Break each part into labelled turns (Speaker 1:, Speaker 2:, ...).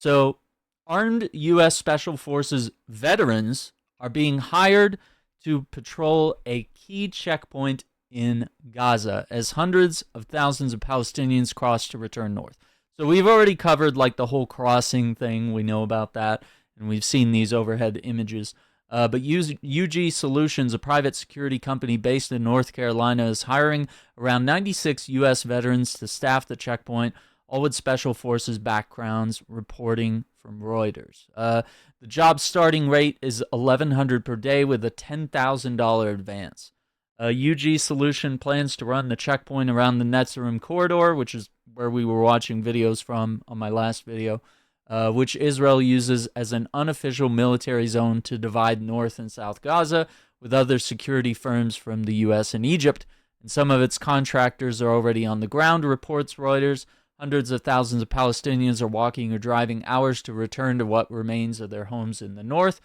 Speaker 1: So, armed U.S. Special Forces veterans are being hired to patrol a key checkpoint in Gaza as hundreds of thousands of Palestinians cross to return north. So we've already covered like the whole crossing thing. We know about that, and we've seen these overhead images. But UG Solutions, a private security company based in North Carolina, is hiring around 96 U.S. veterans to staff the checkpoint, all with Special Forces backgrounds, reporting from Reuters. The job starting rate is $1,100 per day with a $10,000 advance. UG Solution plans to run the checkpoint around the Netzarim corridor, which is where we were watching videos from on my last video, which Israel uses as an unofficial military zone to divide North and South Gaza with other security firms from the U.S. and Egypt. And some of its contractors are already on the ground, reports Reuters. Hundreds of thousands of Palestinians are walking or driving hours to return to what remains of their homes in the north.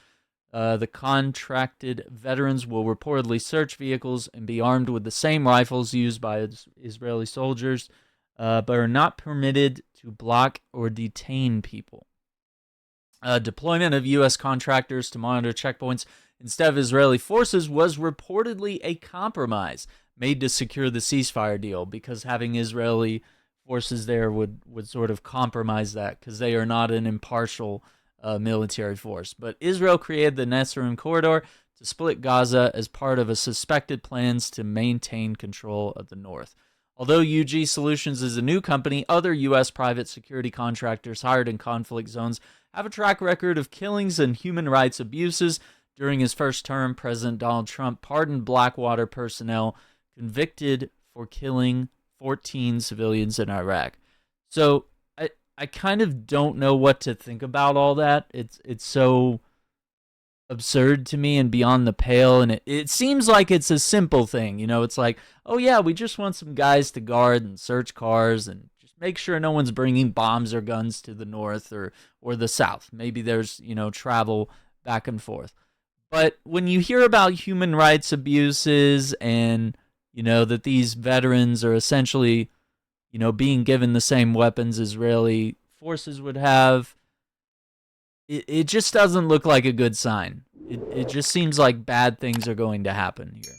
Speaker 1: The contracted veterans will reportedly search vehicles and be armed with the same rifles used by Israeli soldiers, but are not permitted to block or detain people. Deployment of U.S. contractors to monitor checkpoints instead of Israeli forces was reportedly a compromise made to secure the ceasefire deal, because having Israeli forces there would sort of compromise that, because they are not an impartial military force. But Israel created the Netzarim corridor to split Gaza as part of a suspected plans to maintain control of the north. Although UG Solutions is a new company, other U.S. private security contractors hired in conflict zones have a track record of killings and human rights abuses. During his first term, President Donald Trump pardoned Blackwater personnel convicted for killing 14 civilians in Iraq. So I kind of don't know what to think about all that. It's so absurd to me and beyond the pale, and it seems like it's a simple thing. It's like, oh yeah, we just want some guys to guard and search cars and just make sure no one's bringing bombs or guns to the north or the south. Maybe there's, travel back and forth. But when you hear about human rights abuses and that these veterans are essentially, being given the same weapons Israeli forces would have, it just doesn't look like a good sign. It just seems like bad things are going to happen here.